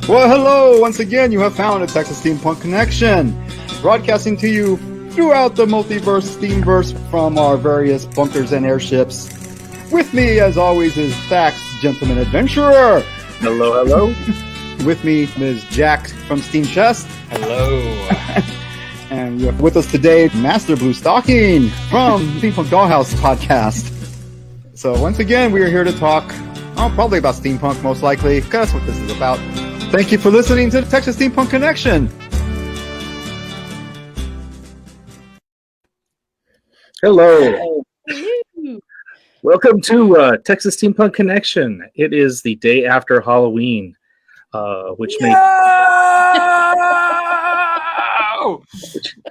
Well, hello! Once again, you have found a Texas Steampunk Connection, broadcasting to you throughout the multiverse Steamverse from our various bunkers and airships. With me, as always, is Thax, Gentleman Adventurer. Hello, hello. With me is Jack from Steam Chest. Hello. And we have with us today Master Blue Stocking from Steampunk Dollhouse podcast. So once again, we are here to talk, probably about steampunk, most likely, because that's what this is about. Thank you for listening to the Texas Steampunk Connection. Hello. Welcome to Texas Steampunk Connection. It is the day after Halloween, which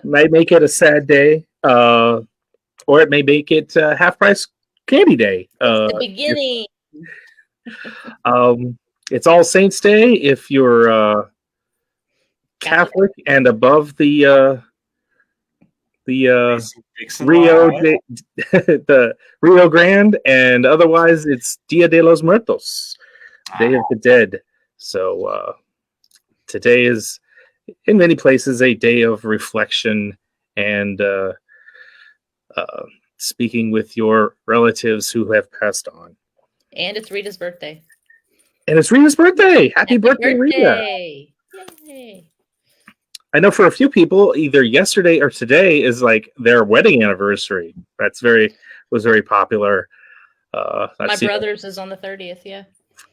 might make it a sad day, or it may make it half-price candy day. The beginning. It's All Saints Day if you're Catholic and above the the Rio Grande, and otherwise it's Dia de los Muertos, Day of the Dead. So today is, in many places, a day of reflection and speaking with your relatives who have passed on. And it's Rita's birthday. And it's Rita's birthday! Happy birthday, Rita! Yay! I know for a few people, either yesterday or today is like their wedding anniversary. Was very popular. My brother's is on the 30th, yeah.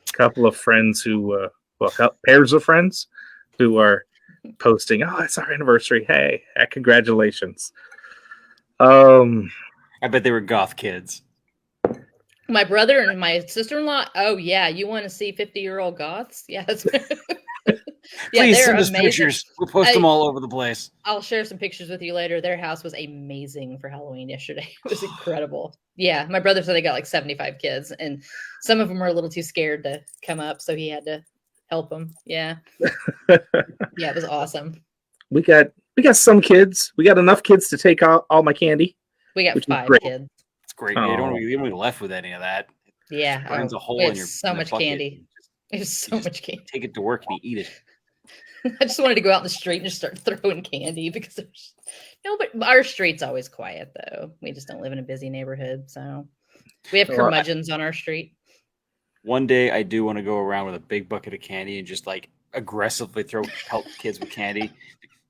A couple of friends who, pairs of friends who are posting, "Oh, it's our anniversary! Hey, congratulations!" I bet they were goth kids. My brother and my sister-in-law. Oh yeah, you want to see 50-year-old goths? Yes. Please send us pictures. We'll post them all over the place. I'll share some pictures with you later. Their house was amazing for Halloween yesterday. It was incredible. Yeah, my brother said they got like 75 kids, and some of them were a little too scared to come up, so he had to help them. Yeah, yeah, it was awesome. We got some kids. We got enough kids to take all my candy. We got 5 kids. It's great. You don't be left with any of that. Yeah, Burns a hole in your so much bucket. candy. There's so much candy. Take it to work and you eat it. I just wanted to go out in the street and just start throwing candy because there's but our street's always quiet though. We just don't live in a busy neighborhood, so we have curmudgeons on our street. One day I do want to go around with a big bucket of candy and just like aggressively help kids with candy.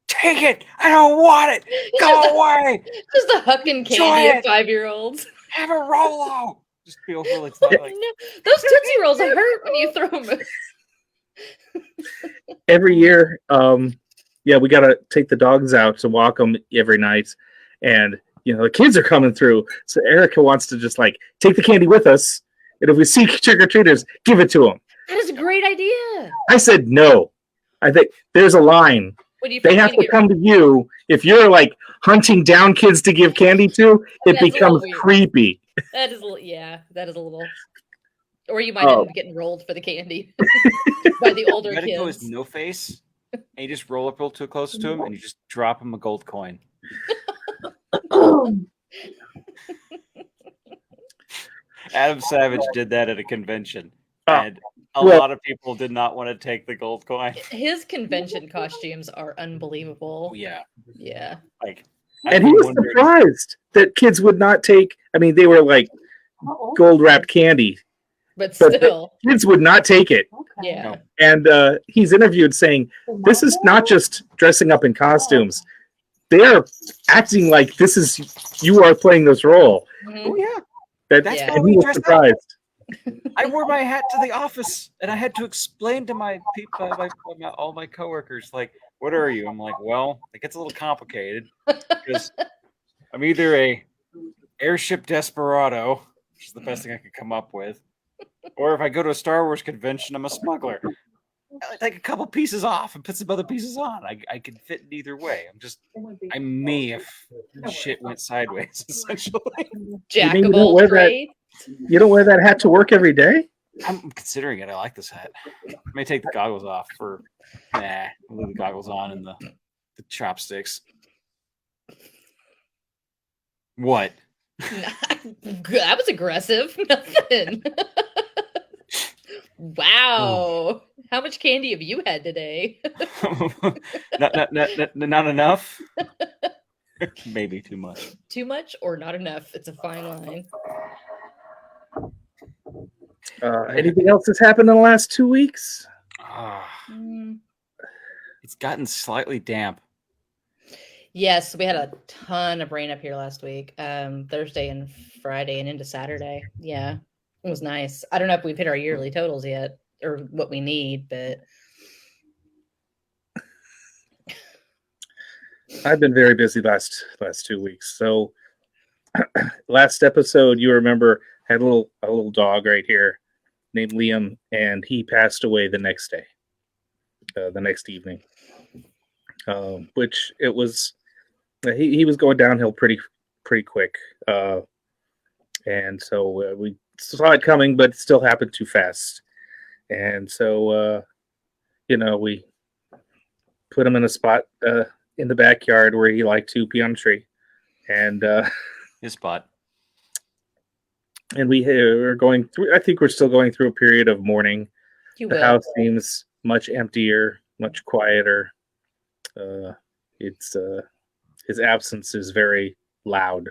Take it! I don't want it! Go away! Just a hucking candy at 5-year-olds. Have a Rolo! Just feel really like those Tootsie Rolls hurt when you throw them. Every year, we gotta take the dogs out to walk them every night, and the kids are coming through. So Erica wants to just like take the candy with us, and if we see trick or treaters, give it to them. That is a great idea. I said no. I think there's a line. They have to come to you. If you're like hunting down kids to give candy to, it becomes creepy. That is a little. Or you might end up getting rolled for the candy by the older kids. You gotta go with no face, and you just roll up real too close to him, and you just drop him a gold coin. Adam Savage did that at a convention, and a lot of people did not want to take the gold coin. His convention costumes are unbelievable. Yeah. And he was surprised that kids would not take. I mean, they were like gold wrapped candy, but still, kids would not take it. Yeah. And he's interviewed saying, "This is not just dressing up in costumes; they are acting like you are playing this role." Mm-hmm. Oh yeah, that's why he was surprised. I wore my hat to the office, and I had to explain to my people, all my coworkers, like, "What are you?" I'm like, "Well, it gets a little complicated because I'm either a airship desperado, which is the best thing I could come up with, or if I go to a Star Wars convention, I'm a smuggler. I take a couple pieces off and put some other pieces on. I can fit in either way. I'm me if shit went sideways, essentially." Jack of all trades. You don't wear that hat to work every day? I'm considering it. I like this hat. I may take the goggles off I'll leave the goggles on and the chopsticks. What? That was aggressive. Nothing. Wow. How much candy have you had today? Not enough. Maybe too much. Too much or not enough? It's a fine line. Anything else that's happened in the last 2 weeks? It's gotten slightly damp. Yes, we had a ton of rain up here last week. Thursday and Friday and into Saturday. Yeah, it was nice. I don't know if we've hit our yearly totals yet or what we need, but I've been very busy last 2 weeks. So last episode, you remember, had a little dog right here named Liam, and he passed away the next day, the next evening. Which it was, he was going downhill pretty quick, and so we saw it coming, but it still happened too fast. And so we put him in a spot in the backyard where he liked to pee on a tree, and His spot. And we're going through. I think we're still going through a period of mourning. The house seems much emptier, much quieter. His absence is very loud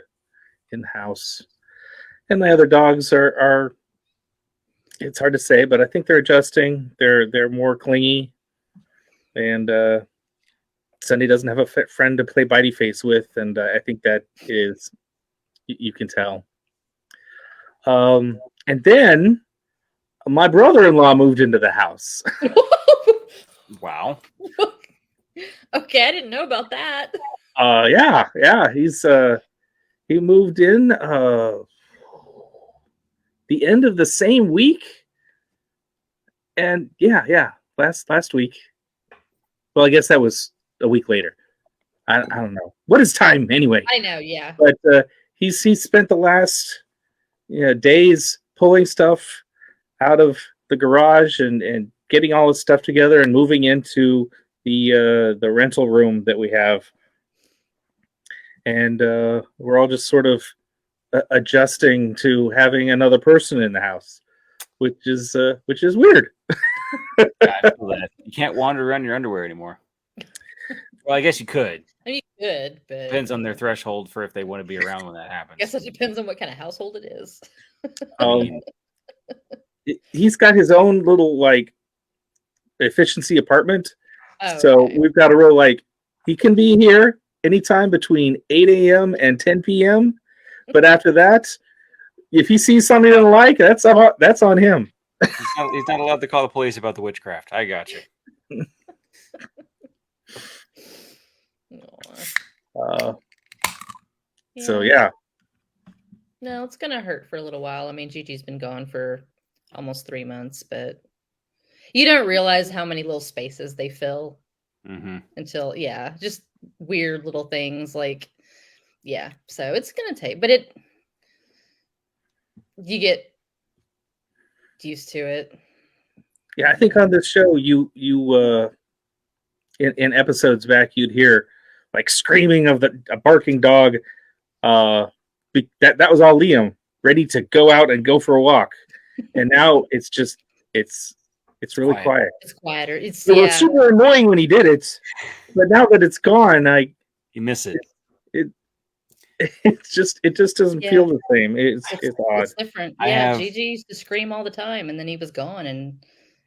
in the house, and the other dogs are. It's hard to say, but I think they're adjusting. They're more clingy, and Sunny doesn't have a friend to play bitey face with, and I think that is, you can tell. And then my brother-in-law moved into the house. Wow. Okay, I didn't know about that. Yeah. He moved in the end of the same week. And yeah, last week. Well, I guess that was a week later. I don't know. What is time anyway? I know, yeah. But he spent the last days pulling stuff out of the garage and getting all his stuff together and moving into the rental room that we have. And we're all just sort of adjusting to having another person in the house, which is weird. I feel that. You can't wander around in your underwear anymore. Well, I guess you could. I mean, you could, but Depends on their threshold for if they want to be around when that happens. I guess it depends on what kind of household it is. He's got his own little efficiency apartment. Oh, So okay. we've got a real he can be here anytime between 8 a.m. and 10 p.m. But after that, if he sees something he doesn't like, that's on him. He's not allowed to call the police about the witchcraft. I got you. So yeah. No, it's gonna hurt for a little while. I mean, Gigi's been gone for almost 3 months, but you don't realize how many little spaces they fill until just weird little things so it's gonna take, but you get used to it. Yeah, I think on this show you in episodes back you'd hear screaming of a barking dog. That was all Liam, ready to go out and go for a walk. And now it's really quiet. It's quieter. It was super annoying when he did it, but now that it's gone, you miss it. It just doesn't feel the same. It's odd. It's different. Gigi used to scream all the time, and then he was gone, and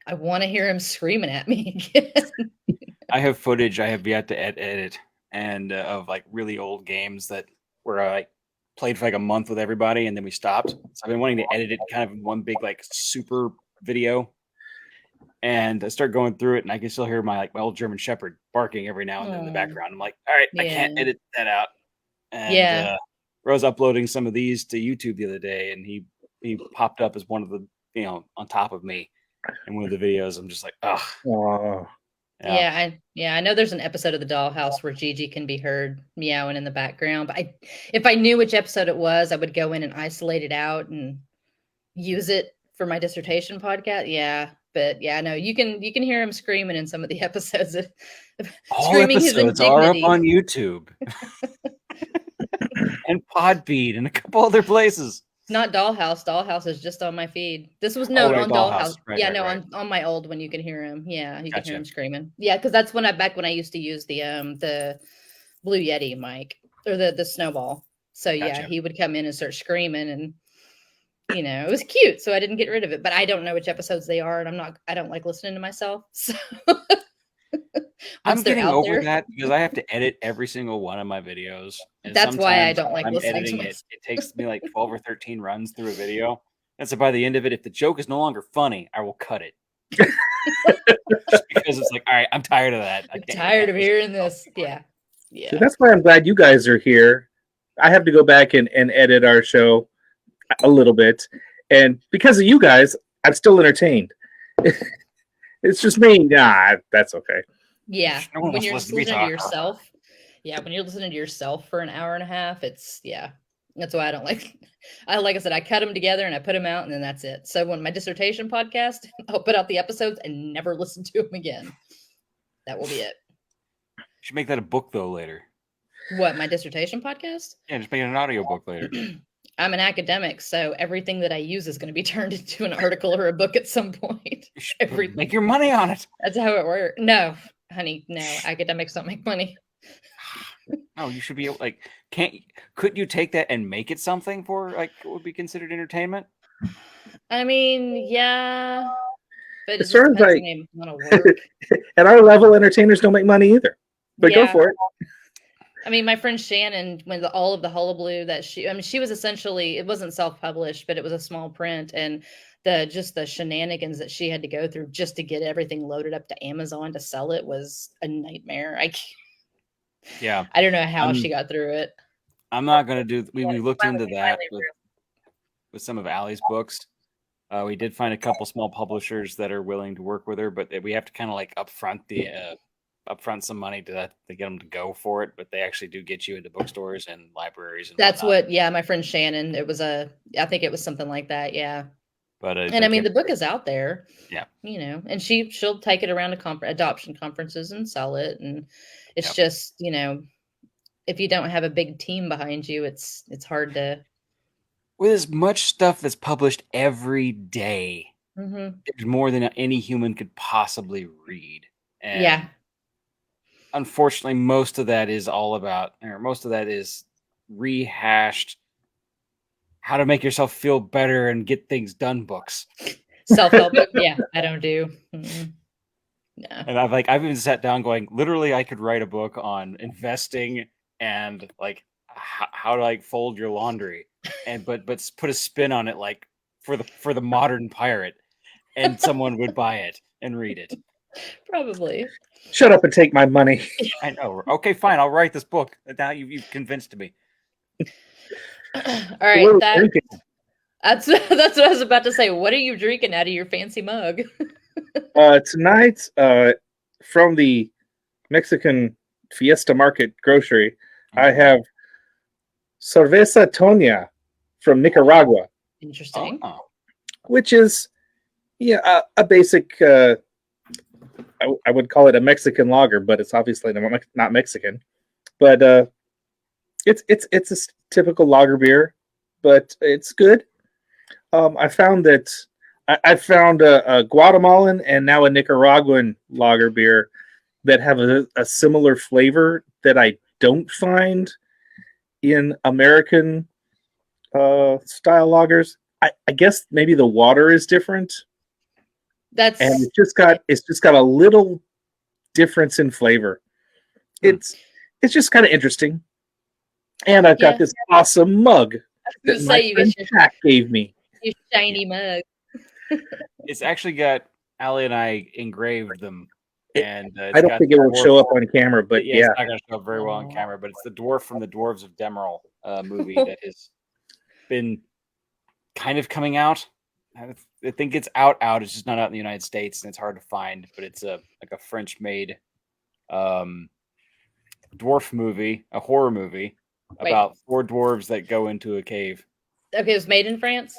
I want to hear him screaming at me again. I have footage I have yet to edit, and of really old games that were played for a month with everybody, and then we stopped. So I've been wanting to edit it kind of in one big super video. And I start going through it, and I can still hear my old German Shepherd barking every now and then in the background. I'm like, all right, I can't edit that out. And I was uploading some of these to YouTube the other day, and he popped up as one of the on top of me in one of the videos. I'm just like, oh. I know there's an episode of the Dollhouse where Gigi can be heard meowing in the background, but if I knew which episode it was, I would go in and isolate it out and use it for my dissertation podcast. But no, you can hear him screaming in some of the episodes. All screaming episodes are up on YouTube and Podbean and a couple other places. Not Dollhouse. Dollhouse is just on my feed. This was Oh, right, on Dollhouse. Dollhouse. Right, Yeah, right, no, right. on my old one you can hear him. Yeah, you can hear Gotcha. him screaming. Yeah, because that's back when I used to use the Blue Yeti mic or the snowball. So yeah, Gotcha. he would come in and start screaming, and it was cute. So I didn't get rid of it. But I don't know which episodes they are, and I don't like listening to myself. So I'm once they're getting out over there, that because I have to edit every single one of my videos. And that's why I sometimes don't like I'm listening to editing myself. it. It takes me like 12 or 13 runs through a video. And so by the end of it, if the joke is no longer funny, I will cut it. Just because it's like, all right, I'm tired of that. I'm tired of hearing this. Yeah. So Yeah. that's why I'm glad you guys are here. I have to go back and edit our show a little bit. And because of you guys, I'm still entertained. It's just me. Nah, that's okay. Yeah. No one When wants to you're listen to me listening to talk. yourself. Yeah, when you're listening to yourself for an hour and a half, it's that's why I don't like. Like I said, I cut them together and I put them out, and then that's it. So when my dissertation podcast, I'll put out the episodes and never listen to them again. That will be it. You should make that a book though later. What, my dissertation podcast? Yeah, just make it an audio book later. I'm an academic, so everything that I use is going to be turned into an article or a book at some point. You should Everything. make your money on it. That's how it works. No, honey, no. Academics don't make money. No, you should be able, like, couldn't you take that and make it something for like what would be considered entertainment? I mean, yeah, but it As just far as depends I- on the amount of work. At our level, entertainers don't make money either. But go Yeah. for it. I mean, my friend Shannon, when all of the hullabaloo that she was essentially, it wasn't self-published, but it was a small print, and the shenanigans that she had to go through just to get everything loaded up to Amazon to sell it was a nightmare. Yeah, I don't know how she got through it. I'm not gonna do. We looked into that with some of Allie's books. We did find a couple small publishers that are willing to work with her, but we have to kind of like upfront some money to get them to go for it. But they actually do get you into bookstores and libraries. And That's whatnot. what, yeah, my friend Shannon, I think it was something like that, yeah. But And I mean, the book is out there. Yeah. And she'll take it around to adoption conferences and sell it. And it's just, if you don't have a big team behind you, it's hard to. With as much stuff that's published every day, there's more than any human could possibly read. And yeah. Unfortunately, most of that is rehashed how to make yourself feel better and get things done books. Self-help book? Yeah, I don't do. Mm-mm. No. And I've even sat down going, literally, I could write a book on investing and like how to like fold your laundry, and but put a spin on it like for the modern pirate, and someone would buy it and read it. Probably. Shut up and take my money. I know. Okay, fine. I'll write this book. Now you've convinced me. All right, What are we that's drinking? what I was about to say. What are you drinking out of your fancy mug? Tonight, from the Mexican Fiesta Market grocery, I have Cerveza Toña from Nicaragua, Interesting. Oh. which is a basic. I would call it a Mexican lager, but it's obviously not Mexican. But it's a typical lager beer, but it's good. I found that I found a Guatemalan and now a Nicaraguan lager beer that have a similar flavor that I don't find in American style lagers. I guess maybe the water is different. That's And it's just got a little difference in flavor. It's just kind of interesting. And I've got this awesome mug that my friend Jack gave me. your shiny mug. It's actually got Allie and I engraved them, and I don't think it will show up on camera, but yeah, it's not going to show up very well on camera. But it's the dwarf from the Dwarves of Demerol movie that has been kind of coming out. I think it's out. It's just not out in the United States, and it's hard to find. But it's a French-made dwarf movie, a horror movie about 4 dwarves that go into a cave. Okay, it was made in France.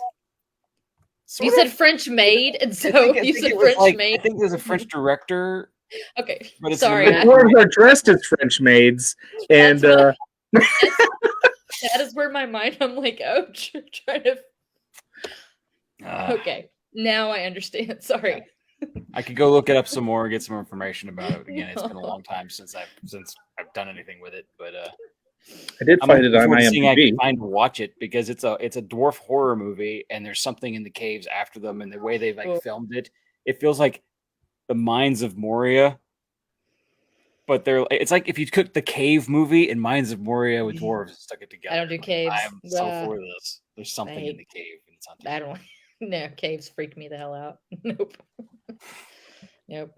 Sort You of. said French made, and so you said it was French made. I think there's a French director. Okay, But it's sorry. an The dwarves are dressed as French maids, and That is where my mind. I'm like, oh, trying to Okay, now I understand. Sorry. I could go look it up some more and get some information about it. Again, it's been a long time since I've done anything with it, but I did I'm find it looking on forward to seeing I IMDb. can find to watch it because it's a dwarf horror movie, and there's something in the caves after them, and the way they've Cool. filmed it, it feels like the Mines of Moria. But it's like if you took the cave movie and Mines of Moria with dwarves and stuck it together. I don't do caves. I'm so for this. There's something in the cave, and it's haunted. I don't. No, caves freak me the hell out. Nope. Nope.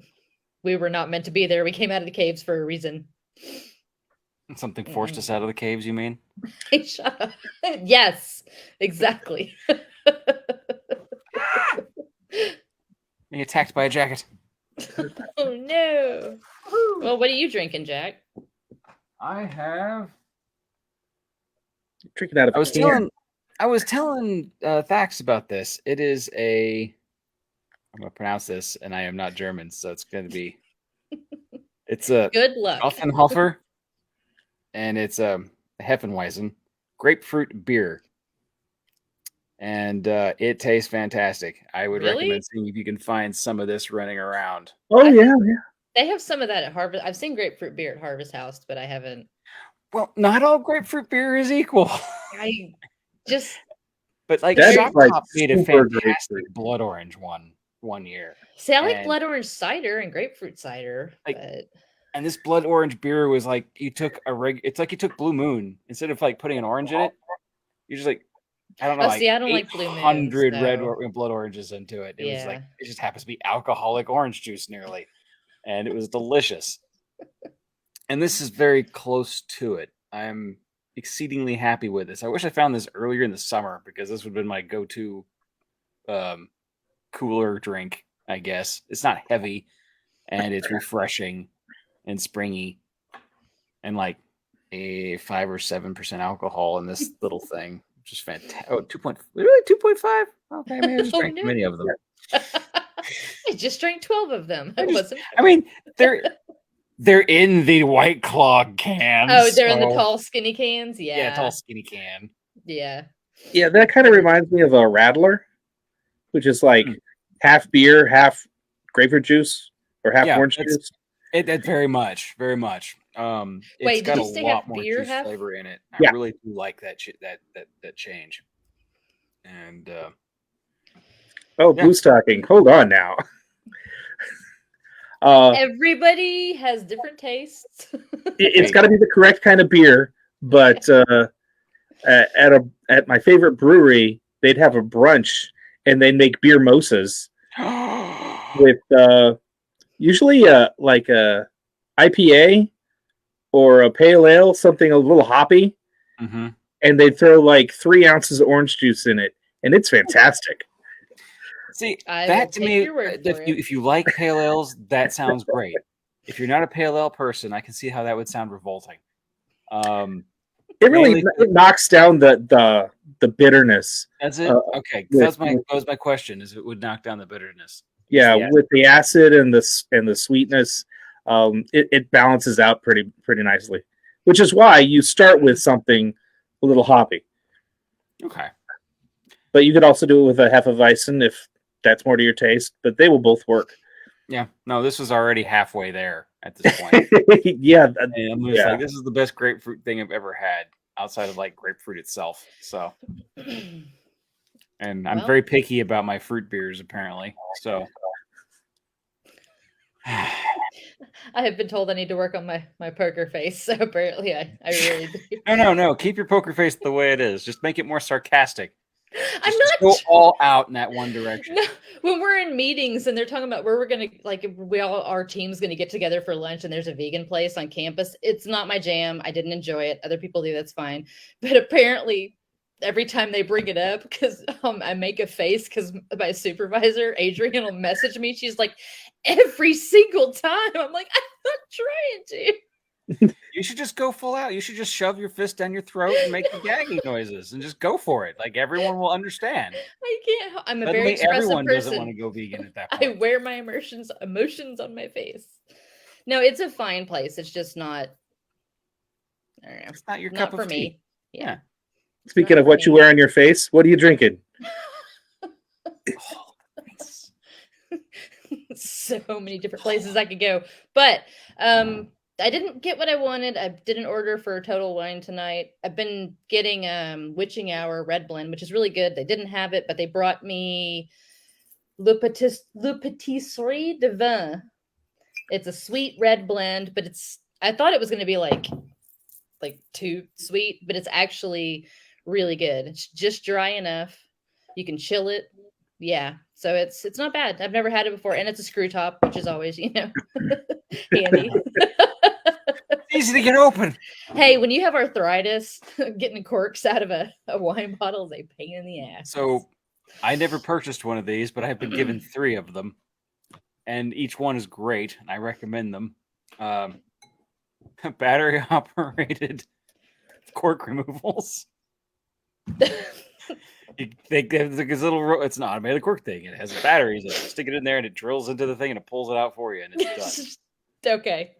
We were not meant to be there. We came out of the caves for a reason. Something forced us out of the caves, you mean? Hey, shut up. Yes, exactly. Being attacked by a jacket. Oh no. Well, what are you drinking, Jack? I have. Drinking out of I a was can. telling Thax about this. It is a. I'm gonna pronounce this, and I am not German, so it's gonna be. It's a Good luck. Offenhofer, and it's a Hefeweizen grapefruit beer, and it tastes fantastic. I would Really? recommend seeing if you can find some of this running around. Oh yeah. They have some of that at Harvest. I've seen grapefruit beer at Harvest House, but I haven't. Well, not all grapefruit beer is equal. I just. But like That is, Shock like, Top made a super fantastic grapefruit. blood orange one year. See, I like And- blood orange cider and grapefruit cider, Like, but And this blood orange beer was like you took it's like you took Blue Moon instead of like putting an orange in it. You just like I don't know, Oh, see, I don't like Blue Moon, 800 so- blood oranges into it. It was like Yeah. it just happens to be alcoholic orange juice nearly, and it was delicious. And this is very close to it. I'm exceedingly happy with this. I wish I found this earlier in the summer because this would have been my go-to cooler drink, I guess. It's not heavy and it's refreshing and springy and like a 5 or 7% alcohol in this little thing, which is fantastic. Oh, 2.5? Okay, maybe I just Oh, drank too no. many of them. I just drank 12 of them. I mean, they're in the White Claw cans. Oh, they're in the so- tall, skinny cans? Yeah. Yeah, tall, skinny can. Yeah. Yeah, that kind of reminds me of a Rattler, which is like half beer, half grapefruit juice, or half Yeah, orange it's- juice. It very much. It's Wait, got did a you say lot half more beer, juice half- flavor in it. I Yeah. really do like that change. And Oh, Yeah. blue stocking. Hold on now. Everybody has different tastes. It's got to be the correct kind of beer, but at my favorite brewery, they'd have a brunch and they'd make beer mosas with usually like a IPA or a pale ale, something a little hoppy, Mhm. and they'd throw like 3 ounces of orange juice in it, and it's fantastic. See, I will that to take me, your word if for you it. if you like pale ales, that sounds great. If you're not a pale ale person, I can see how that would sound revolting. It really Mainly- it knocks down the bitterness. That's it. Okay, with- that was my question: is it would knock down the bitterness? Yeah, Yeah. with the acid and the sweetness, it balances out pretty nicely. Which is why you start with something a little hoppy, Okay. but you could also do it with a Hefeweizen if that's more to your taste. But they will both work. Yeah. No, this was already halfway there at this point. Yeah, And I'm just Yeah. like, this is the best grapefruit thing I've ever had outside of like grapefruit itself. So, and I'm Well- very picky about my fruit beers apparently. So, I have been told I need to work on my poker face, so apparently I really do. no. Keep your poker face the way it is. Just make it more sarcastic. I'm Just not go all out in that one direction. No, when we're in meetings and they're talking about where we're gonna our team's gonna get together for lunch and there's a vegan place on campus. It's not my jam. I didn't enjoy it. Other people do, that's fine. But apparently every time they bring it up, because I make a face because my supervisor, Adrian, will message me. She's like, every single time. I'm like, I'm not trying to. You should just go full out. You should just shove your fist down your throat and make the gagging noises and just go for it. Like everyone will understand. I can't. I'm a very Suddenly, expressive everyone doesn't want person. to go vegan at that I point. wear my emotions on my face. No, it's a fine place. It's just not. I don't know. It's not your Not cup for of tea. me. Yeah. Speaking Not of for what you me. wear on your face, what are you drinking? So many different places I could go. But I didn't get what I wanted. I didn't order for Total Wine tonight. I've been getting Witching Hour Red Blend, which is really good. They didn't have it, but they brought me Le Patisserie de Vin. It's a sweet red blend, but I thought it was going to be like too sweet, but it's actually really good. It's just dry enough. You can chill it. Yeah. So it's not bad. I've never had it before. And it's a screw top, which is always, handy. Easy to get open. Hey, when you have arthritis, getting corks out of a wine bottle is a pain in the ass. So I never purchased one of these, but I've been given 3 of them. And each one is great. And I recommend them. Battery operated cork removals. It's an automated cork thing. It has batteries. You stick it in there and it drills into the thing and it pulls it out for you and it's done. Okay.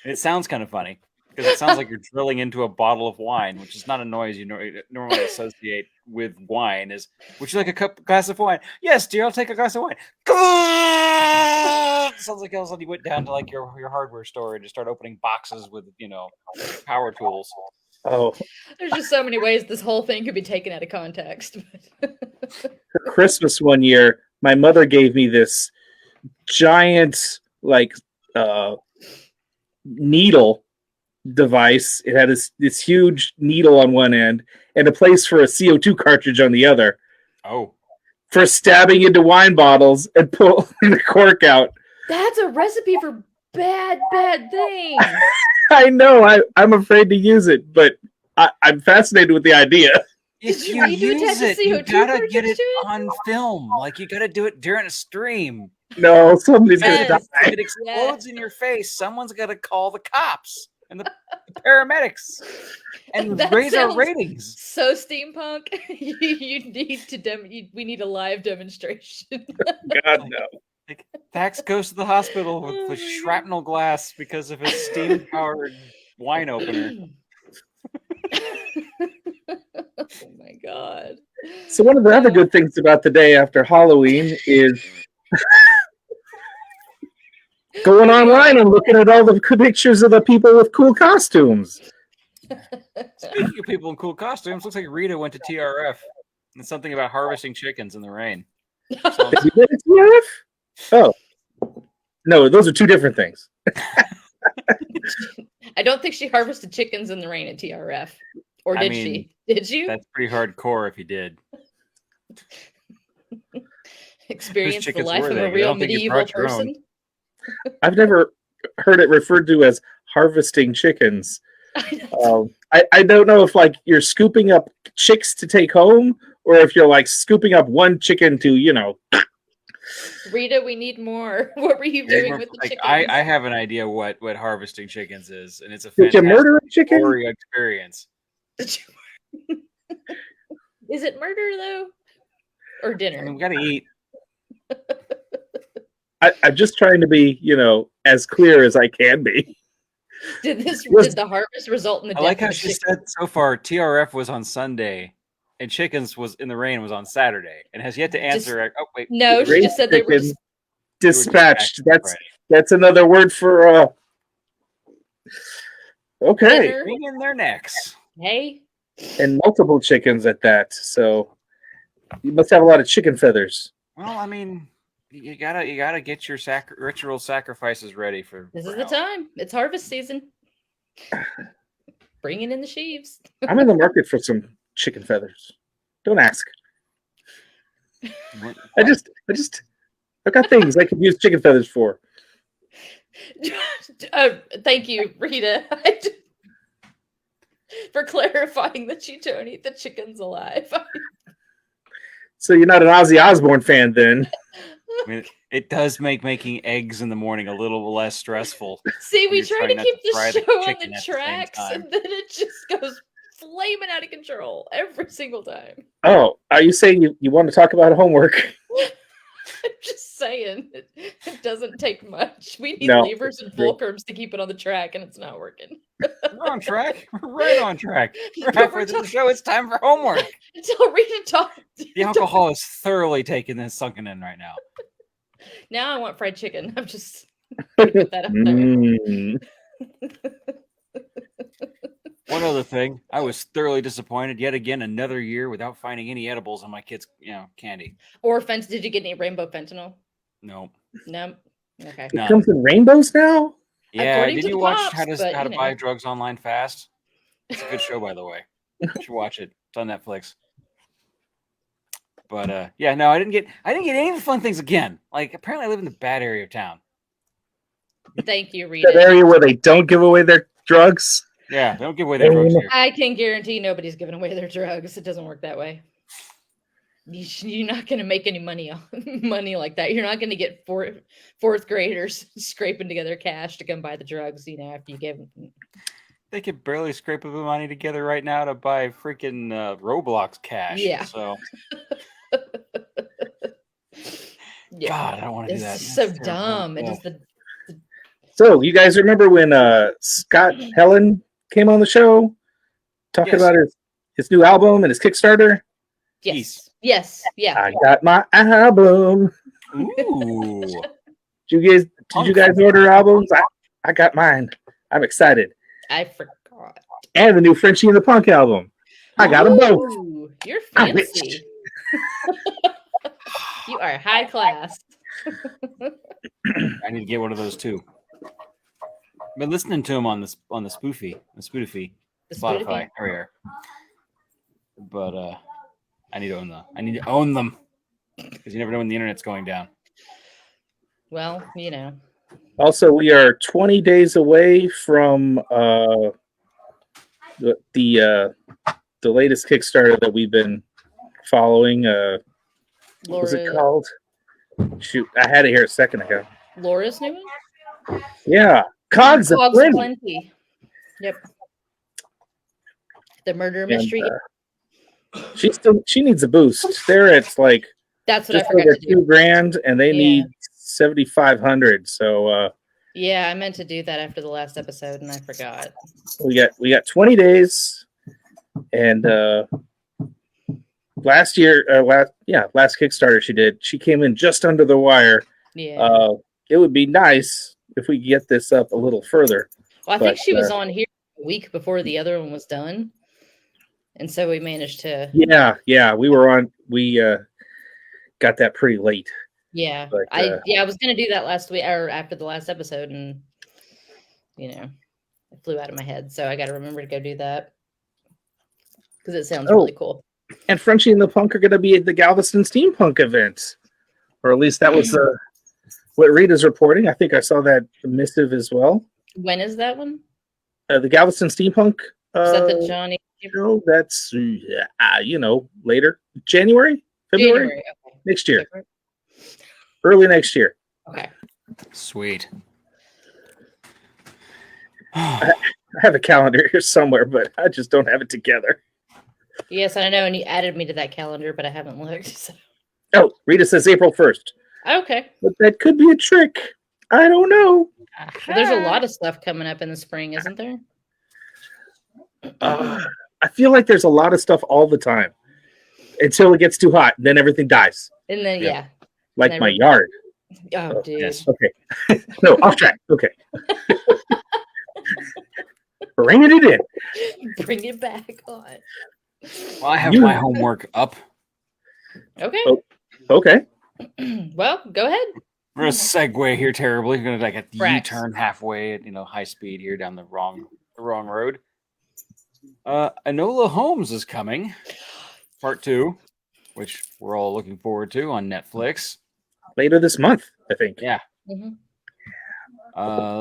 It sounds kind of funny because it sounds like you're drilling into a bottle of wine, which is not a noise you normally associate with wine. Would you like a glass of wine? Yes, dear, I'll take a glass of wine. It sounds like all of a sudden you went down to like your hardware store and just start opening boxes with power tools. Oh, there's just so many ways this whole thing could be taken out of context. For Christmas one year, my mother gave me this giant needle device. It had this huge needle on one end and a place for a CO2 cartridge on the other. Oh. For stabbing into wine bottles and pulling the cork out. That's a recipe for bad things. I know. I'm afraid to use it, but I'm fascinated with the idea. If you use it, you gotta get it on film. Like, you gotta do it during a stream. No, somebody's gonna die. If it explodes in your face, someone's gotta call the cops and the paramedics and raise our ratings. So steampunk, you need to we need a live demonstration. God no. Like, Thax goes to the hospital with shrapnel glass because of his steam-powered wine opener. Oh my god. So one of the other good things about the day after Halloween is going online and looking at all the pictures of the people with cool costumes. Speaking of people in cool costumes, looks like Rita went to TRF. And something about harvesting chickens in the rain. Did you go to TRF? Oh. No, those are two different things. I don't think she harvested chickens in the rain at TRF. Or did she? Did you? That's pretty hardcore if you did. Experience the life of a real medieval person. I've never heard it referred to as harvesting chickens. I don't know if you're scooping up chicks to take home or if you're scooping up one chicken to, Rita, we need more. What were you doing with the chickens? I have an idea what harvesting chickens is, and it's a fantastic Did you murder a chicken? Experience. Is it murder though, or dinner? We gotta eat. I'm just trying to be, as clear as I can be. Did the harvest result in the death? I like how of she chicken? said so far TRF was on Sunday and chickens was in the rain was on Saturday and has yet to answer. Wait. No, she just said they were dispatched. That's another word for okay. Bring in their necks. Hey. And multiple chickens at that. So you must have a lot of chicken feathers. Well, you gotta get your ritual sacrifices ready for. This is the time. It's harvest season. Bringing in the sheaves. I'm in the market for some chicken feathers. Don't ask. I've got things I could use chicken feathers for. Thank you, Rita, for clarifying that you don't eat the chickens alive. So you're not an Ozzy Osbourne fan, then? It does make making eggs in the morning a little less stressful. See, we try to keep the show on the tracks, and then it just goes flaming out of control every single time. Oh, are you saying you want to talk about homework? I'm just saying. saying. It doesn't take much. We need No. levers and fulcrums to keep it on the track, and it's not working. We're on track. We're right on track. We're halfway through the show. It's time for homework. Until Rita talked. The alcohol is thoroughly taking this sunken in right now. Now I want fried chicken. I'm just gonna put that out there. Mm. One other thing, I was thoroughly disappointed yet again another year without finding any edibles on my kids' candy. Or did you get any rainbow fentanyl? No. No. Okay. It comes in rainbows now? Yeah, According did to you the watch cops, How but, to Buy Drugs Online Fast? It's a good show, by the way. You should watch it. It's on Netflix. But yeah, no, I didn't get any of the fun things again. Like apparently I live in the bad area of town. Thank you, Rita. That area where they don't give away their drugs? Yeah, they don't give away their drugs here. I can guarantee nobody's giving away their drugs. It doesn't work that way. You're not going to make any money like that. You're not going to get fourth graders scraping together cash to come buy the drugs. After you give them. They could barely scrape the money together right now to buy freaking Roblox cash. Yeah. So. Yeah. God, I don't want to do that. It's so dumb. It is the. So, you guys remember when Scott Helen came on the show talking about his new album and his Kickstarter? Yes. Yes. Yeah. I got my album. Ooh. Did you guys order albums? I got mine. I'm excited. I forgot. And the new Frenchie and the Punk album. I got them both. Ooh, you're I'm rich. fancy. You are high class. I need to get one of those too. I've been listening to him on the Spoofy, Spotify. There we are. But I need to own them. I need to own them because you never know when the internet's going down. Well, Also, we are 20 days away from the latest Kickstarter that we've been following. What's it called? Shoot, I had it here a second ago. Laura's new one? Yeah. Cogs of Plenty. Yep. The murder mystery. She needs a boost. They're at like that's what I just forgot over to do. $2,000, and they need 7,500. So yeah, I meant to do that after the last episode, and I forgot. we got 20 days, and last Kickstarter she came in just under the wire. Yeah. It would be nice if we could get this up a little further. Well, I think she was on here a week before the other one was done. And so we managed to. Yeah. We got that pretty late. Yeah. But, I was going to do that last week or after the last episode. And, it flew out of my head. So I got to remember to go do that. Because it sounds really cool. And Frenchie and the Punk are going to be at the Galveston Steampunk event. Or at least that was what Rita's reporting. I think I saw that missive as well. When is that one? The Galveston Steampunk. Is that the Johnny? That's later. January? February? Okay. Next year. Early next year. Okay. Sweet. I have a calendar here somewhere, but I just don't have it together. Yes, I know, and you added me to that calendar, but I haven't looked. So. Oh, Rita says April 1st. Okay. But that could be a trick. I don't know. Well, there's a lot of stuff coming up in the spring, isn't there? I feel like there's a lot of stuff all the time until it gets too hot. Then everything dies. And then, yeah. Like my yard. Oh, dude. Yes. Okay. No, off track. Okay. Bringing it in. Bring it back on. Well, I have my homework up. Okay. Okay. Well, go ahead. We're going to segue here terribly. We're going to like a U-turn halfway at high speed here down the wrong road. Enola Holmes is coming, part 2, which we're all looking forward to on Netflix later this month, I think. Yeah. Mm-hmm.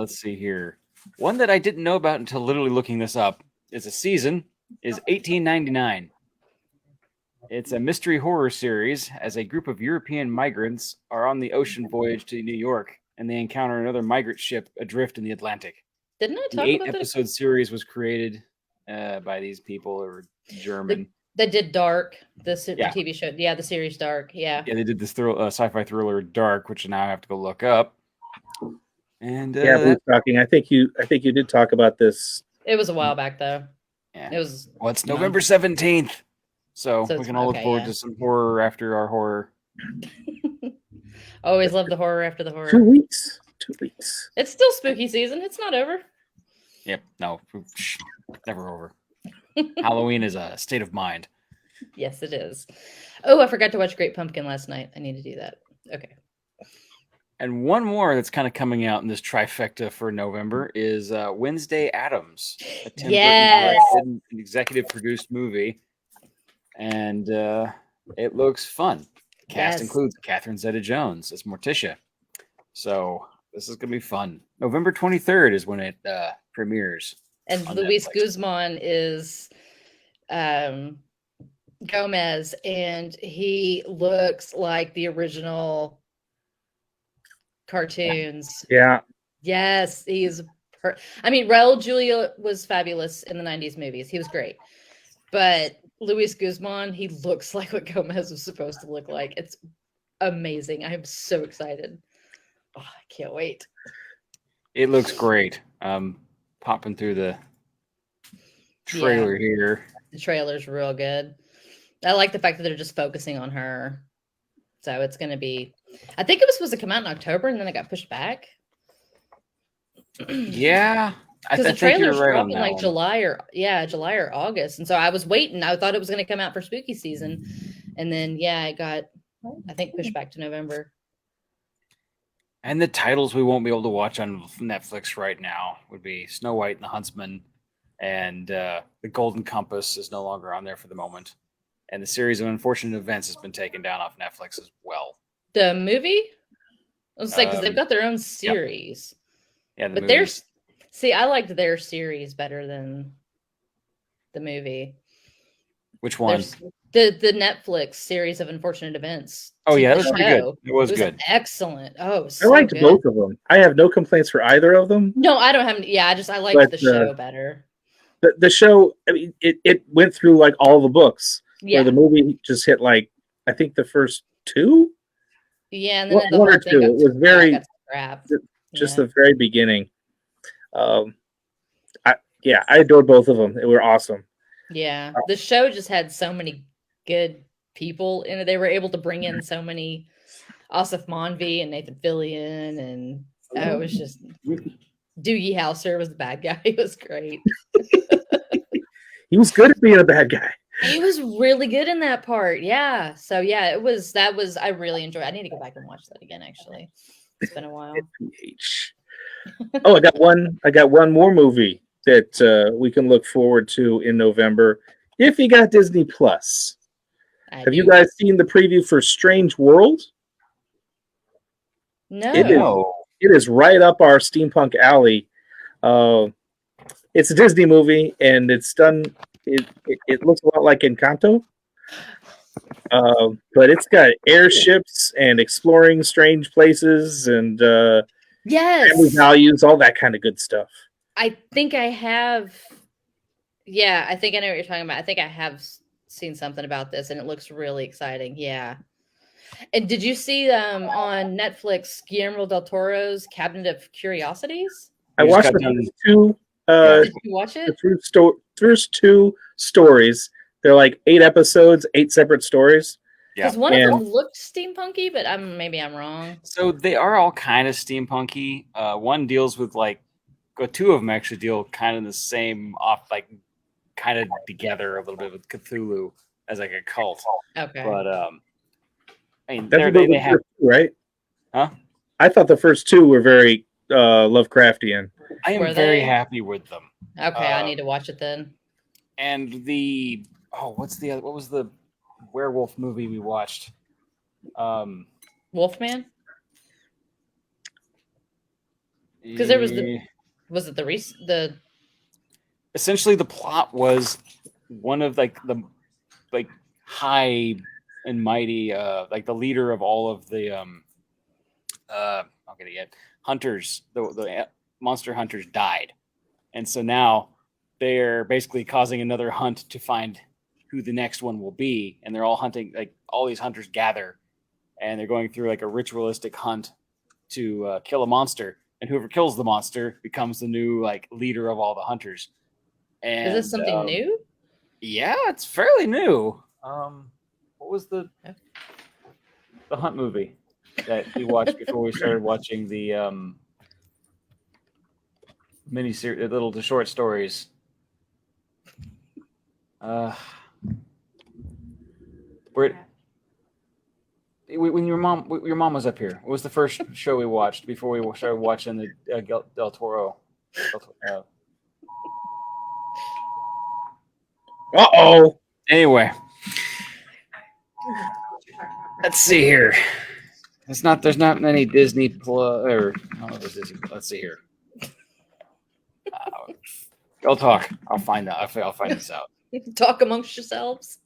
Let's see here. One that I didn't know about until literally looking this up is is 1899. It's a mystery horror series as a group of European migrants are on the ocean voyage to New York, and they encounter another migrant ship adrift in the Atlantic. Didn't I talk the about that? 8-episode series was created by these people who are German. They did Dark, the Yeah. TV show. Yeah, the series Dark. Yeah. Yeah, they did this sci-fi thriller Dark, which now I have to go look up. And Yeah, Blue Stocking. I think you did talk about this. It was a while back though. yeah. It was. Well, it's November 17th. So we it's- can all look okay, forward yeah. to some horror after our horror. Always love the horror after the 2 horror. weeks. 2 weeks. It's still spooky season. It's not over. Yep. No. Never over. Halloween is a state of mind. Yes, it is. Oh, I forgot to watch Great Pumpkin last night. I need to do that. Okay. And one more that's kind of coming out in this trifecta for November is Wednesday Addams, a Tim Yes. Burton directed and executive produced movie. And it looks fun. The cast Yes. includes Catherine Zeta-Jones as Morticia. So this is going to be fun. November 23rd is when it premieres. And on Luis Netflix. Guzman is Gomez, and he looks like the original cartoons. Yeah. Yes, he's. I mean, Raul Julia was fabulous in the '90s movies. He was great, but Luis Guzman, he looks like what Gomez was supposed to look like. It's amazing. I am so excited. Oh, I can't wait. It looks great. Popping through the trailer here. The trailer's real good. I like the fact that they're just focusing on her. So it's going to be, I think it was supposed to come out in October and then it got pushed back. Yeah. Because the I think you're trailer's right on dropping that like one. July or August. And so I was waiting. I thought it was going to come out for spooky season. And then, it got, I think, pushed back to November. And the titles we won't be able to watch on Netflix right now would be Snow White and the Huntsman, and The Golden Compass is no longer on there for the moment. And the series of unfortunate events has been taken down off Netflix as well. The movie? I was like, because they've got their own series. Yeah, but there's, see, I liked their series better than the movie. Which one? There's the Netflix series of unfortunate events. Oh yeah, that The was pretty good. show. It was It was good. excellent. Oh, it was I so liked good. both of them. I have no complaints for either of them. No, I don't have any. Yeah, I liked But, the show better. The show, I mean, it went through like all the books. Yeah. Where the movie just hit like, I think the first two? Yeah, and then the one whole or thing two. got It was very, scrapped. just the very beginning. I adored both of them. They were awesome. Yeah, the show just had so many good people in it. They were able to bring in so many, Asif Manvi and Nathan Fillion, and it was just Doogie Howser was the bad guy. He was great. He was good at being a bad guy. He was really good in that part. Yeah. So yeah, that was I really enjoyed. I need to go back and watch that again. Actually, it's been a while. Oh, I got one more movie that we can look forward to in November if you got Disney Plus. Have you guys seen the preview for Strange World? No. It is right up our steampunk alley. It's a Disney movie, and it's done. It looks a lot like Encanto, but it's got airships and exploring strange places and family values, all that kind of good stuff. I think I have. Yeah, I think I know what you're talking about. I think I have seen something about this, and it looks really exciting. Yeah. And did you see on Netflix Guillermo del Toro's Cabinet of Curiosities? I watched the two. Did you watch it? The first two stories. They're like 8 episodes, 8 separate stories. Because one of them looked steampunky, but maybe I'm wrong. So they are all kind of steampunky. One deals with two of them actually deal kind of the same kind of together a little bit with Cthulhu as like a cult. Okay. But I mean, they have right? Huh? I thought the first two were very Lovecraftian. I am very happy with them. Okay, I need to watch it then. And what was the werewolf movie we watched? Wolfman? Because there was it essentially the plot was one of the high and mighty the leader of all of the hunters, the monster hunters died, and so now they're basically causing another hunt to find who the next one will be, and they're all hunting. Like all these hunters gather, and they're going through like a ritualistic hunt to kill a monster, and whoever kills the monster becomes the new like leader of all the hunters. And Is this something new? Yeah, it's fairly new. What was the hunt movie that we watched before we started watching the mini-series, the short stories? When your mom was up here, what was the first show we watched before we started watching the Del Toro? Uh-oh. Anyway, let's see here. There's not many Disney Plus or let's see here. Go talk. I'll find out. I'll find this out. Talk amongst yourselves.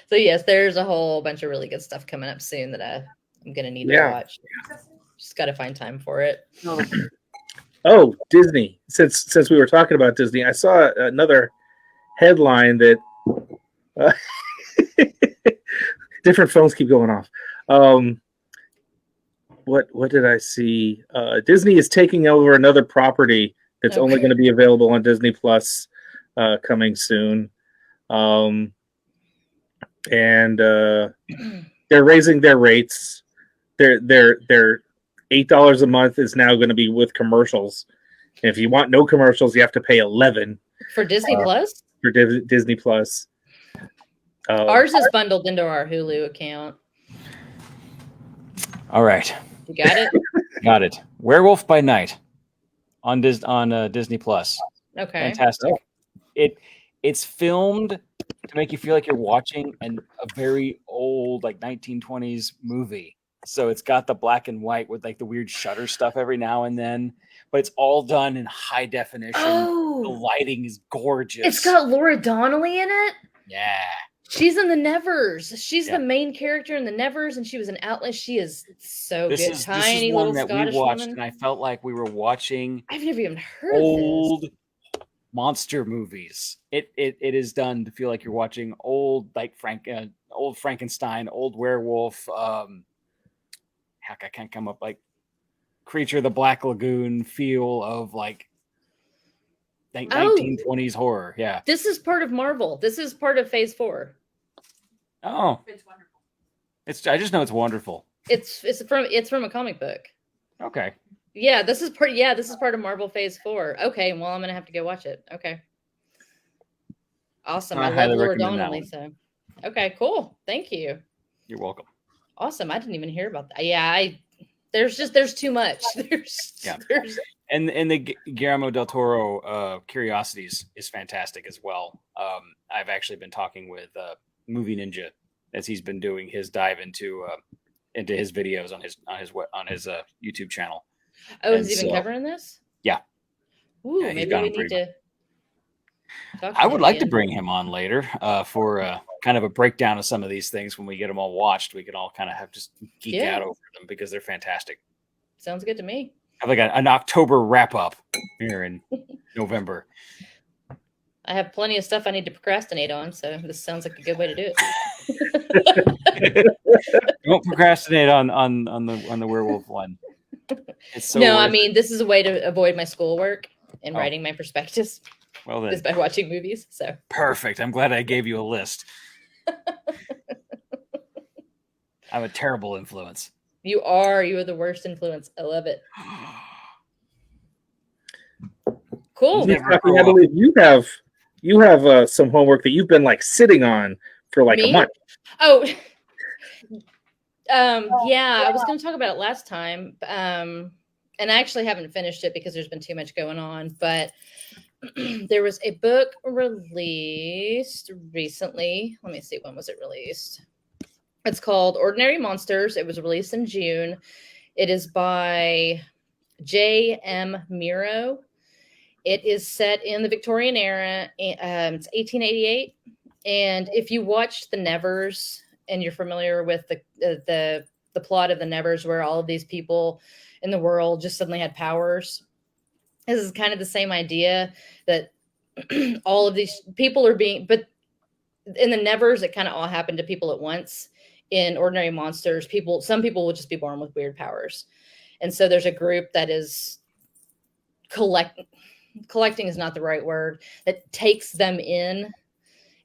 So yes, there's a whole bunch of really good stuff coming up soon that I'm gonna need to watch. Just got to find time for it. Oh, Disney. Since we were talking about Disney, I saw another headline that different phones keep going off. What did I see? Disney is taking over another property that's only going to be available on Disney Plus coming soon. And they're raising their rates. Their $8 a month is now going to be with commercials. And if you want no commercials, you have to pay $11 for Disney Plus. For Disney Plus. Ours is bundled into our Hulu account. All right, you got it. Got it. Werewolf by Night on Disney Plus. Okay, fantastic. It's filmed to make you feel like you're watching a very old, like 1920s movie. So it's got the black and white with like the weird shutter stuff every now and then, but it's all done in high definition. Oh, the lighting is gorgeous. It's got Laura Donnelly in it. Yeah. She's in the Nevers. She's the main character in the Nevers, and she was an outlet. She is so good. Tiny little Scottish woman. And I felt like we were watching. I've never even heard of old monster movies. It is done to feel like you're watching old, like old Frankenstein, old werewolf. Heck, I can't come up like Creature of the Black Lagoon feel of like 1920s horror. Yeah, this is part of Marvel. This is part of Phase 4. Oh, it's wonderful. I just know it's wonderful. It's from a comic book. Okay. Yeah, this is part of Marvel Phase 4. Okay, well, I'm gonna have to go watch it. Okay. Awesome. I love Laura Donnelly. So, okay, cool. Thank you. You're welcome. Awesome. I didn't even hear about that. Yeah, there's too much. And the Guillermo del Toro Curiosities is fantastic as well. I've actually been talking with Movie Ninja as he's been doing his dive into his videos on his YouTube channel. Oh, is he been covering this? Yeah. Ooh, yeah, maybe we need to. I would like to bring him on later for kind of a breakdown of some of these things. When we get them all watched, we can all kind of have just geek out over them because they're fantastic. Sounds good to me. I have like an October wrap up here in November. I have plenty of stuff I need to procrastinate on, so this sounds like a good way to do it. Don't procrastinate on the werewolf one. It's so no, I mean, this is a way to avoid my schoolwork and writing my prospectus. Well, then. Is by watching movies. So perfect. I'm glad I gave you a list. I'm a terrible influence. You are the worst influence. I love it. Cool. I believe you have some homework that you've been like sitting on for like a month. Oh, yeah. I was going to talk about it last time, and I actually haven't finished it because there's been too much going on. But there was a book released recently. Let me see, when was it released? It's called Ordinary Monsters. It was released in June. It is by J.M. Miro. It is set in the Victorian era. It's 1888. And if you watched The Nevers and you're familiar with the plot of The Nevers, where all of these people in the world just suddenly had powers, this is kind of the same idea, that all of these people are being, but in the Nevers, it kind of all happened to people at once. In Ordinary Monsters, some people will just be born with weird powers. And so there's a group that is collecting is not the right word, that takes them in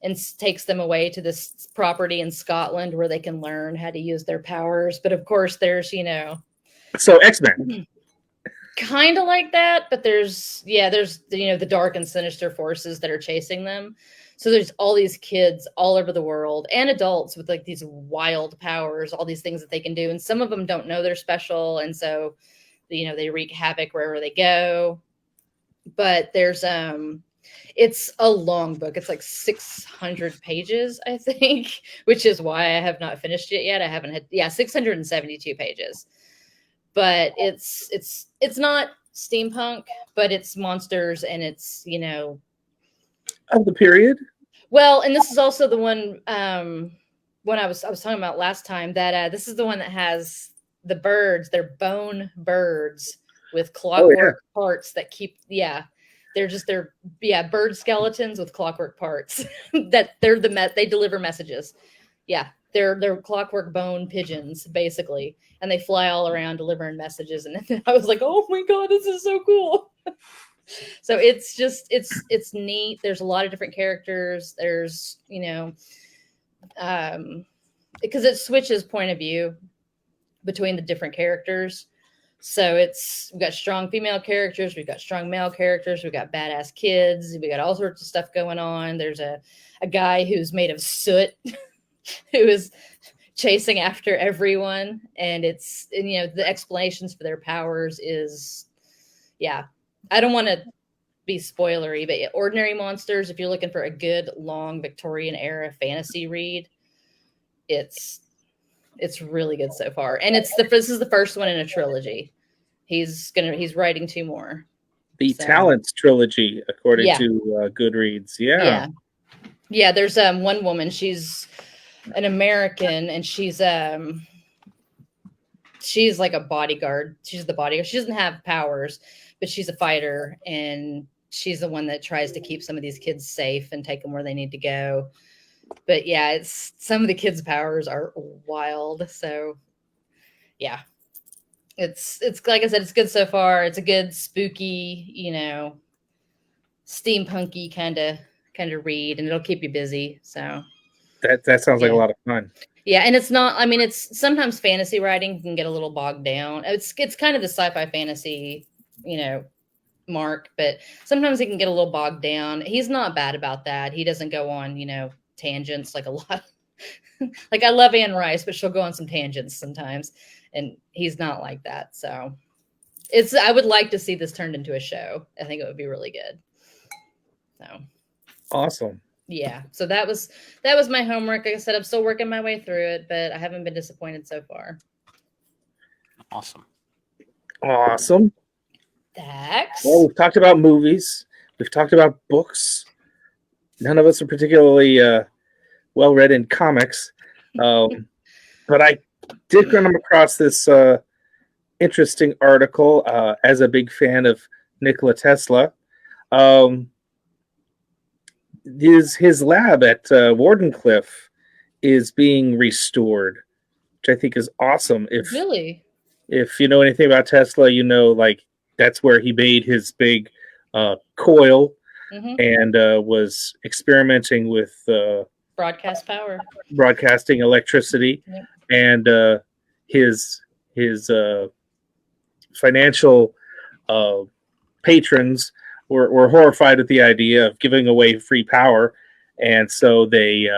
and takes them away to this property in Scotland where they can learn how to use their powers. But of course, there's, So X-Men. kind of like that, but there's the dark and sinister forces that are chasing them. So there's all these kids all over the world and adults with like these wild powers, all these things that they can do. And some of them don't know they're special. And so, they wreak havoc wherever they go. But there's, it's a long book. It's like 600 pages, I think, which is why I have not finished it yet. I haven't had, 672 pages. But it's not steampunk, but it's monsters and it's, Of the period? Well, and this is also the one when I was talking about last time that this is the one that has the birds. They're bone birds with clockwork parts that keep. Yeah, they're bird skeletons with clockwork parts that they deliver messages. Yeah, they're clockwork bone pigeons basically, and they fly all around delivering messages. And I was like, oh my god, this is so cool. So it's just it's neat. There's a lot of different characters. There's because it switches point of view between the different characters. So we've got strong female characters, we've got strong male characters, we've got badass kids, we got all sorts of stuff going on. There's a guy who's made of soot who is chasing after everyone, and the explanations for their powers is I don't want to be spoilery, but Ordinary Monsters, if you're looking for a good long Victorian era fantasy read, it's really good so far. And this is the first one in a trilogy. He's writing 2 more. The Talents trilogy, according to Goodreads. Yeah. Yeah, there's one woman, she's an American, and she's like a bodyguard. She's the bodyguard. She doesn't have powers, but she's a fighter, and she's the one that tries to keep some of these kids safe and take them where they need to go. But yeah, some of the kids' powers are wild. So yeah, it's like I said, it's good so far. It's a good spooky, steampunky kind of read, and it'll keep you busy. So that sounds like a lot of fun. Yeah, and it's not. I mean, it's sometimes fantasy writing can get a little bogged down. It's kind of the sci-fi fantasy, mark, but sometimes it can get a little bogged down. He's not bad about that. He doesn't go on, tangents like a lot. Like I love Anne Rice, but she'll go on some tangents sometimes, and he's not like that. So I would like to see this turned into a show. I think it would be really good. So awesome. Yeah. So that was my homework. Like I said, I'm still working my way through it, but I haven't been disappointed so far. Awesome. Thanks. Well, we've talked about movies. We've talked about books. None of us are particularly well read in comics. But I did come across this interesting article as a big fan of Nikola Tesla. His lab at Wardenclyffe is being restored, which I think is awesome. If you know anything about Tesla, like that's where he made his big coil and was experimenting with broadcasting electricity, and his financial patrons were horrified at the idea of giving away free power, and so they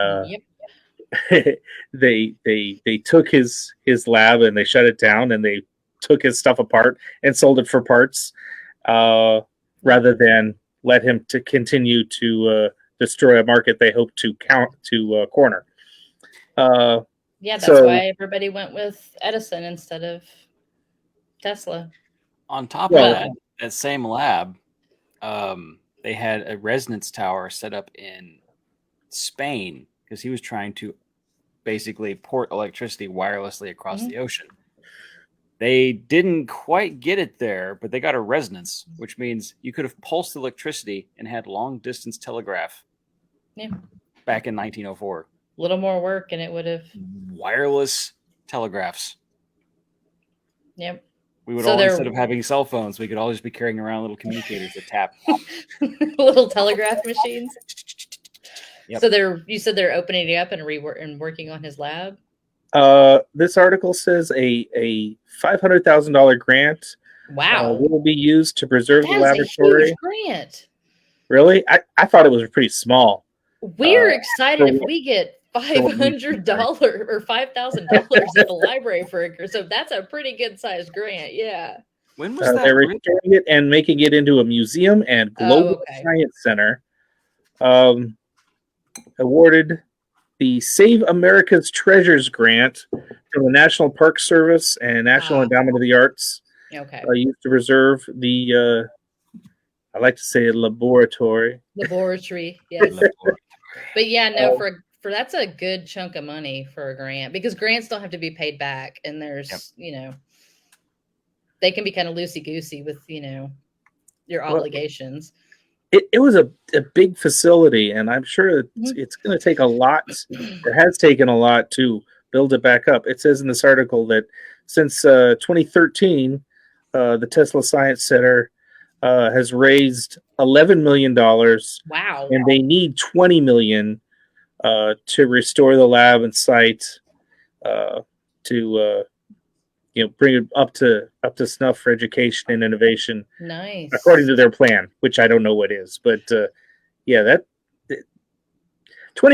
they took his lab and they shut it down, and they took his stuff apart and sold it for parts, rather than let him to continue to destroy a market they hope to corner. That's why everybody went with Edison instead of Tesla. On top of that same lab, they had a resonance tower set up in Spain because he was trying to basically port electricity wirelessly across the ocean. They didn't quite get it there, but they got a resonance, which means you could have pulsed electricity and had long-distance telegraph Yeah. back in 1904. A little more work and it would have. Wireless telegraphs. Yep. We would So all, they're- instead of having cell phones, we could all just be carrying around little communicators that tap. Little telegraph machines. Yep. So you said they're opening it up and working on his lab. This article says a $500,000 grant Wow. will be used to preserve the That is a laboratory. huge grant. Really? I thought it was pretty small. We're excited if for- we get $500 or $5,000 at the library so that's a pretty good sized grant. Yeah. When was that? They're restoring it and making it into a museum and global okay. science center. Awarded the Save America's Treasures grant from the National Park Service and National Endowment of the Arts. Okay. Used to preserve the, I like to say, laboratory. Laboratory. Yes. But yeah, no, for that's a good chunk of money for a grant because grants don't have to be paid back. And there's, they can be kind of loosey goosey with, your obligations. It was a big facility, and I'm sure it's going to take a lot, or has taken a lot to build it back up. It says in this article that since 2013, the Tesla Science Center has raised $11 million. Wow. And they need $20 million to restore the lab and site to bring it up to snuff for education and innovation. Nice. According to their plan, which I don't know what is, but that $20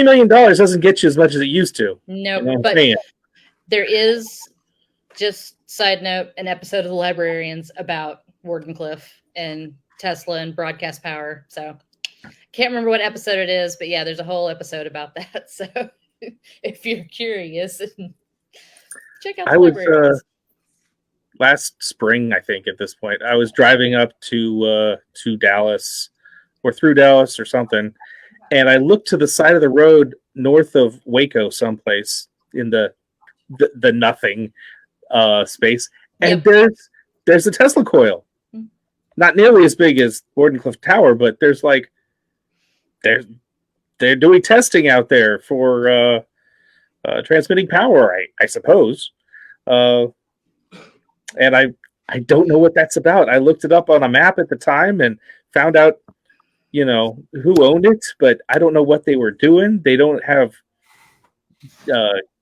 million doesn't get you as much as it used to. No, but there is, just side note, an episode of The Librarians about Wardenclyffe and Tesla and broadcast power. So can't remember what episode it is, but yeah, there's a whole episode about that. So if you're curious, check out The Librarians. Last spring, I think at this point, I was driving up to Dallas or through Dallas or something, and I looked to the side of the road north of Waco, someplace in the nothing space, and there's a Tesla coil, not nearly as big as Wardenclyffe Tower, but there's they're doing testing out there for transmitting power, I suppose. And I don't know what that's about. I looked it up on a map at the time and found out, who owned it, but I don't know what they were doing. They don't have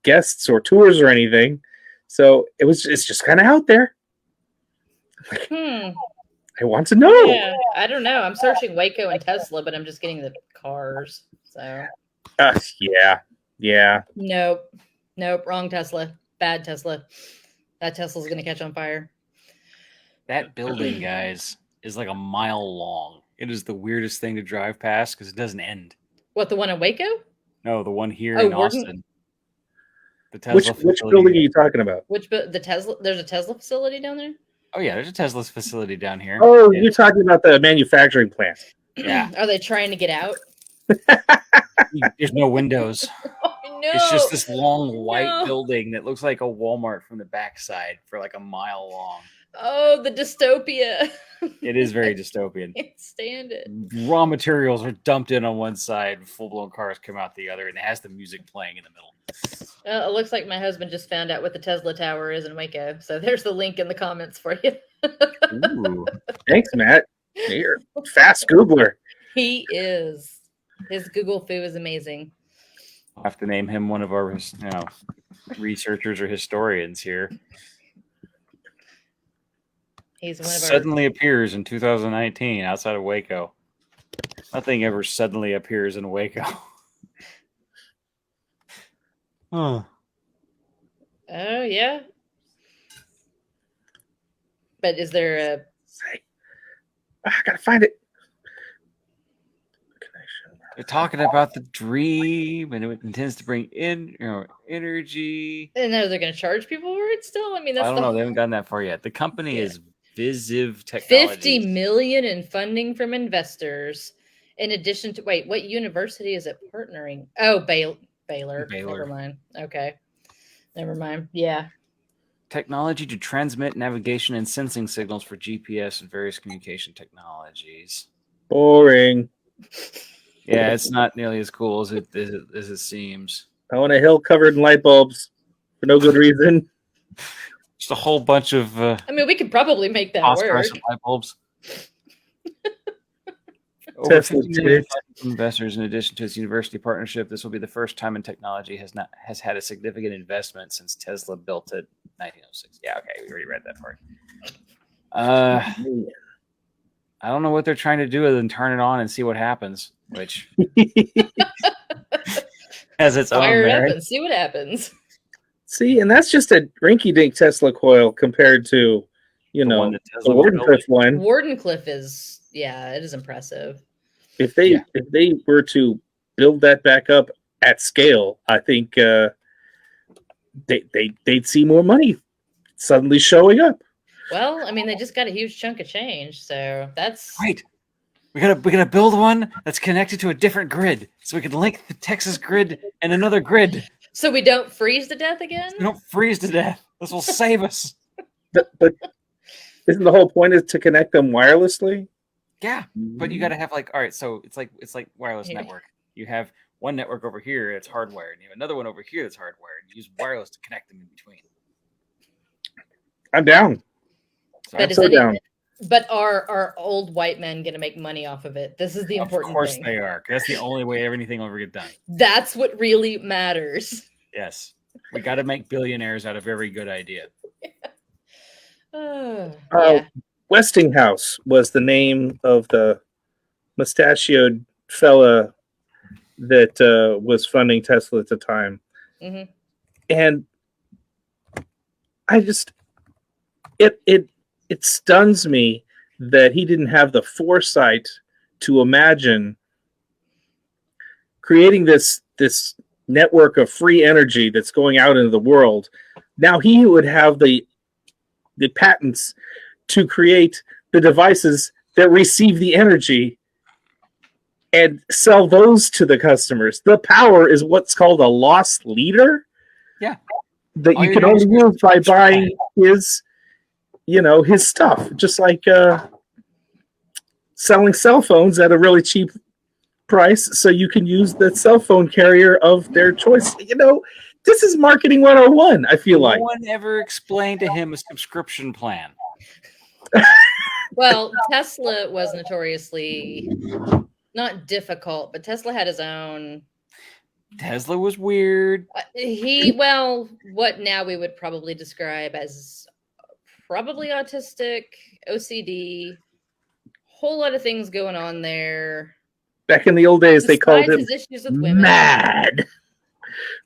guests or tours or anything. So it's just kind of out there. I want to know. Yeah, I don't know. I'm searching Waco and Tesla, but I'm just getting the cars. So. Yeah. Nope. Wrong Tesla. Bad Tesla. That Tesla's going to catch on fire. That building, guys, is like a mile long. It is the weirdest thing to drive past because it doesn't end. What, the one in Waco? No, the one here in Austin. The Tesla which building are you talking about? The Tesla? There's a Tesla facility down there? Oh, yeah, there's a Tesla facility down here. Oh, you're talking about the manufacturing plant. Yeah. Are they trying to get out? There's no windows. No. It's just this long white building that looks like a Walmart from the backside for like a mile long. Oh, the dystopia. It is very dystopian. I can't stand it. Raw materials are dumped in on one side, full-blown cars come out the other, and it has the music playing in the middle. It looks like my husband just found out what the Tesla tower is in Waco. So there's the link in the comments for you. Ooh, thanks, Matt. You're a fast Googler. He is. His Google foo is amazing. I'll have to name him one of our researchers or historians here. He's one of suddenly appears in 2019 outside of Waco. Nothing ever suddenly appears in Waco. Oh, yeah. But is there I gotta find it. They're talking about the dream, and it intends to bring in energy. And they're going to charge people for it still? I mean, that's I don't know. They haven't gotten that far yet. The company is Visiv Technologies. $50 million in funding from investors. In addition to, wait, what university is it partnering? Oh, Baylor. Never mind. Okay. Never mind. Yeah. technology to transmit navigation and sensing signals for GPS and various communication technologies. Boring. Yeah, it's not nearly as cool as it seems. I want a hill covered in light bulbs for no good reason. Just a whole bunch of I mean, we could probably make that work. phosphorescent light bulbs. Over Tesla 50 million did. investors, in addition to its university partnership, this will be the first time in technology has had a significant investment since Tesla built it in 1906. Yeah, okay, we already read that part. I don't know what they're trying to do other than turn it on and see what happens, which has its own Fire it up merit. and see what happens. See, and that's just a rinky-dink Tesla coil compared to, you The know, one that the Tesla was Wardenclyffe one. Wardenclyffe is, yeah, it is impressive. If they were to build that back up at scale, I think they'd see more money suddenly showing up. Well, I mean, they just got a huge chunk of change, so that's Right. We gotta build one that's connected to a different grid, so we can link the Texas grid and another grid. so we don't freeze to death again. We don't freeze to death. This will save us. But isn't the whole point is to connect them wirelessly? Yeah, but you gotta have all right. So it's like wireless Yeah. network. You have one network over here that's hardwired, and you have another one over here that's hardwired. You use wireless to connect them in between. I'm down. So But I'm is so any- down. But are old white men going to make money off of it? This is the important of course thing. they are. That's the only way anything will ever get done. That's what really matters. Yes, we got to make billionaires out of every good idea. Yeah. Westinghouse was the name of the mustachioed fella that was funding Tesla at the time. Mhm. And I just it stuns me that he didn't have the foresight to imagine creating this network of free energy that's going out into the world. Now he would have the patents to create the devices that receive the energy and sell those to the customers. The power is what's called a loss leader. Yeah. That All you you're can only doing is use by buying his stuff. Just like selling cell phones at a really cheap price so you can use the cell phone carrier of their choice. This is marketing 101, I feel like. No one ever explained to him a subscription plan. Well, Tesla was notoriously not difficult, but Tesla had his own. Tesla was weird. What now we would probably describe as probably autistic, OCD, whole lot of things going on there. Back in the old days, they called Besides him his issues with women. mad.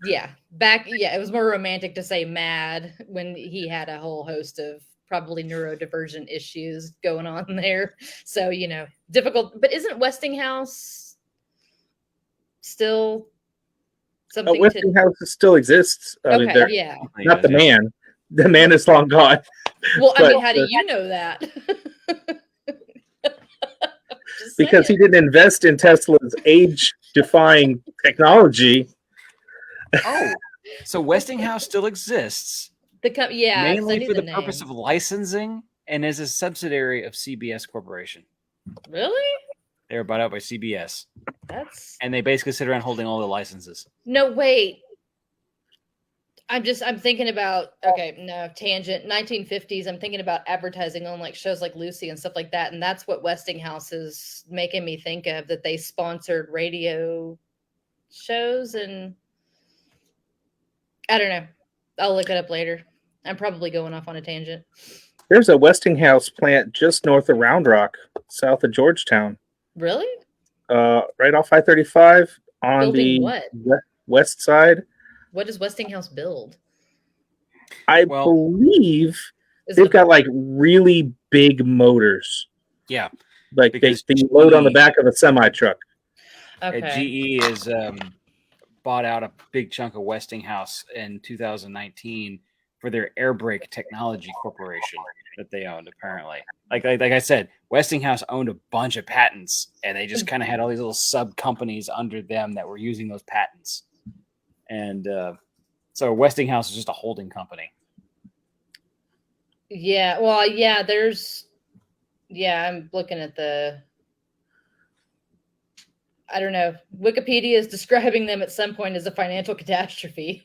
Yeah, it was more romantic to say mad when he had a whole host of probably neurodivergent issues going on there. So, difficult. But isn't Westinghouse still something Westinghouse still exists. I mean, Okay, yeah. not the man. The man is long gone. Well, I But, mean, how do you know that? Just Because he saying. didn't invest in Tesla's age-defying technology. Oh, so Westinghouse still exists, Yeah, 'cause I mainly knew for the name. purpose of licensing and is a subsidiary of CBS Corporation. Really? They were bought out by CBS, That's and they basically sit around holding all the licenses. no wait. I'm thinking about tangent 1950s. I'm thinking about advertising on like shows like Lucy and stuff like that, and that's what Westinghouse is making me think of. That they sponsored radio shows, and I don't know. I'll look it up later. I'm probably going off on a tangent. There's a Westinghouse plant just north of Round Rock, south of Georgetown. Really? Right off I-35 on Building the what? west side. What does Westinghouse build? I Well, believe Is they've it a- got like really big motors. Yeah, Like they Because load on the GE back of a semi truck. okay. GE is bought out a big chunk of Westinghouse in 2019 for their air brake technology corporation that they owned. Apparently, like I said, Westinghouse owned a bunch of patents, and they just kind of had all these little sub companies under them that were using those patents. And so Westinghouse is just a holding company. Yeah, well, yeah, I'm looking at I don't know. Wikipedia is describing them at some point as a financial catastrophe.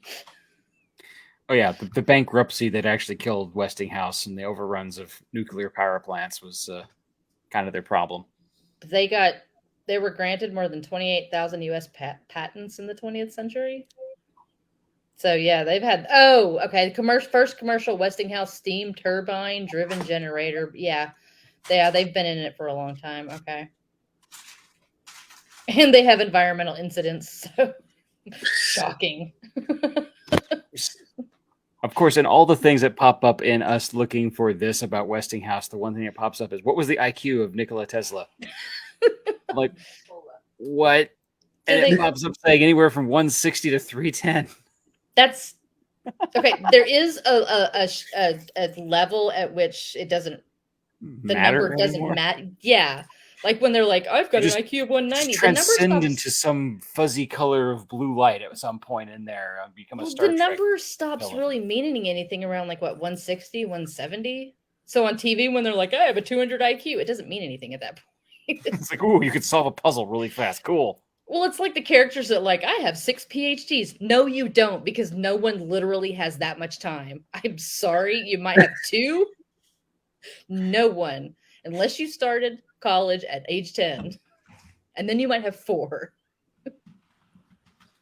Oh yeah, the bankruptcy that actually killed Westinghouse and the overruns of nuclear power plants was kind of their problem. They were granted more than 28,000 U.S. patents in the 20th century. So yeah, they've had first commercial Westinghouse steam turbine driven generator. Yeah, they've been in it for a long time. Okay, and they have environmental incidents. So shocking. Of course, in all the things that pop up in us looking for this about Westinghouse, the one thing that pops up is, what was the IQ of Nikola Tesla? Like, what? And it pops up saying anywhere from 160 to 310. That's okay. There is a level at which it doesn't, the number doesn't matter. Yeah. Like when they're like, I've got an IQ of 190. Transcend into some fuzzy color of blue light at some point in there. Become a Star Trek. The number stops really meaning anything around like what, 160, 170. So on TV, when they're like, I have a 200 IQ, it doesn't mean anything at that point. It's like, ooh, you could solve a puzzle really fast. Cool. Well, it's like the characters that like, I have 6 PhDs. No, you don't, because no one literally has that much time. I'm sorry, you might have 2. No one, unless you started college at age 10, and then you might have 4.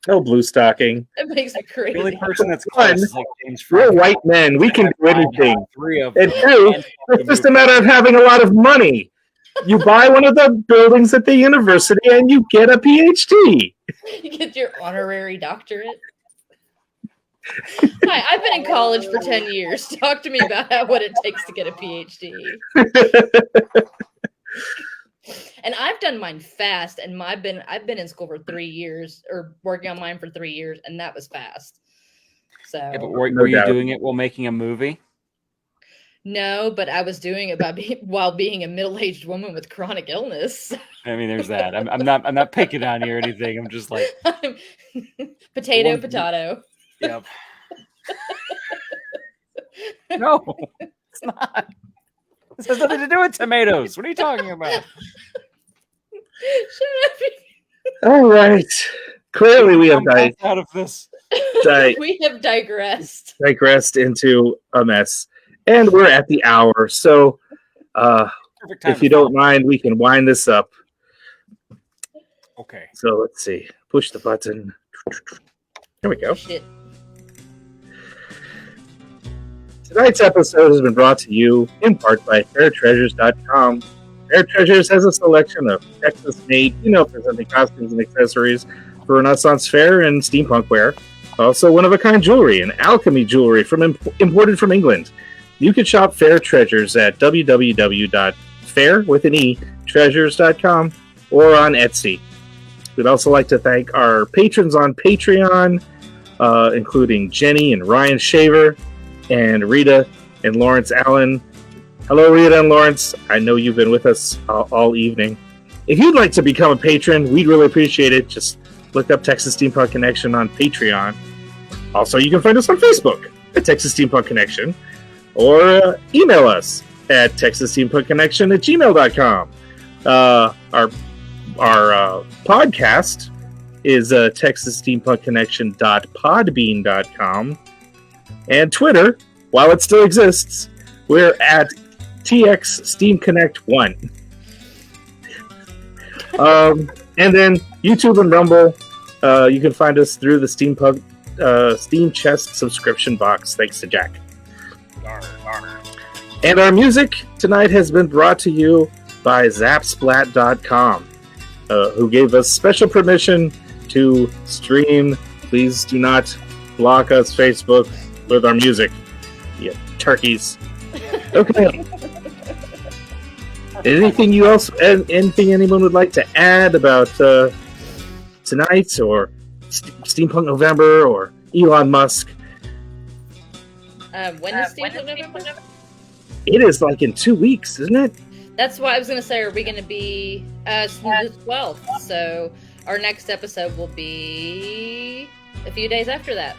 Oh, blue stocking. That makes me crazy. The only person that's Fun. close is like James We're Franco. white men. We can do anything. 3 of And them. 2, it's just a matter of having a lot of money. You buy one of the buildings at the university and you get a PhD. You get your honorary doctorate. Hi, I've been in college for 10 years. Talk to me about what it takes to get a PhD. And I've done mine fast, and I've been in school for 3 years, or working on mine for 3 years, and that was fast. So, Yeah, but were you doing it while making a movie? No, but I was doing it while being a middle-aged woman with chronic illness. I mean, there's that. I'm not picking on you or anything. I'm just like potato. Yep. No, it's not. This has nothing to do with tomatoes. What are you talking about? Shut up. All right. Clearly, we have out of this. We have digressed into a mess, and we're at the hour. So, if you don't mind, we can wind this up. Okay. So let's see. Push the button. Here we go. Shit. Tonight's episode has been brought to you in part by FairTreasures.com. Fair Treasures has a selection of Texas-made, presenting costumes and accessories for Renaissance Fair and steampunk wear. Also, one-of-a-kind jewelry and alchemy jewelry imported from England. You can shop Fair Treasures at www.fairtreasures.com or on Etsy. We'd also like to thank our patrons on Patreon, including Jenny and Ryan Shaver, and Rita and Lawrence Allen. Hello, Rita and Lawrence. I know you've been with us all evening. If you'd like to become a patron, we'd really appreciate it. Just look up Texas Steampunk Connection on Patreon. Also, you can find us on Facebook at Texas Steampunk Connection, or email us at texassteampunkconnection@gmail.com. Our podcast is texassteampunkconnection.podbean.com. And Twitter, while it still exists, we're at TX Steam Connect 1. And then YouTube and Rumble, you can find us through the Steampunk Steam Chest subscription box, thanks to Jack. And our music tonight has been brought to you by Zapsplat.com, who gave us special permission to stream. Please do not block us, Facebook, with our music, you turkeys. Okay. Anything anyone would like to add about tonight, or Steampunk November, or Elon Musk? When is Steampunk November? It is like in 2 weeks, isn't it? That's what I was going to say. Are we going to be the 12th? So our next episode will be a few days after that.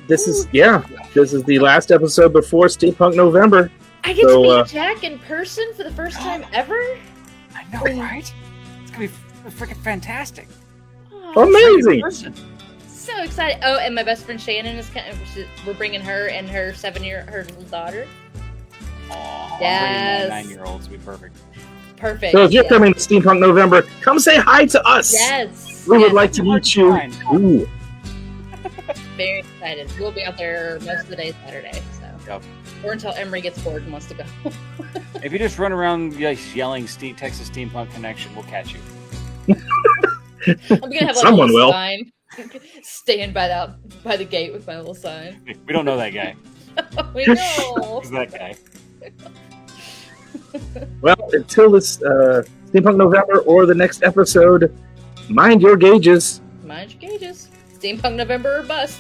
This is the last episode before Steampunk November. I get to meet Jack in person for the first time ever. I know, right? It's gonna be freaking fantastic. Amazing. So excited! Oh, and my best friend Shannon is we're bringing her and her her little daughter. Oh, yes. 9-year-olds would be perfect. Perfect. So if you're coming to Steampunk November, come say hi to us. Yes. We would like to meet you. Ooh. Very excited. We'll be out there most of the day Saturday. So. Yep. Or until Emery gets bored and wants to go. If you just run around yelling Texas Steampunk Connection, we'll catch you. I'm gonna have like Someone a will. sign. Stand by the gate with my little sign. We don't know that guy. We know. Who's that guy? Well, until this Steampunk November or the next episode, mind your gauges. Mind your gauges. Steampunk November or bust.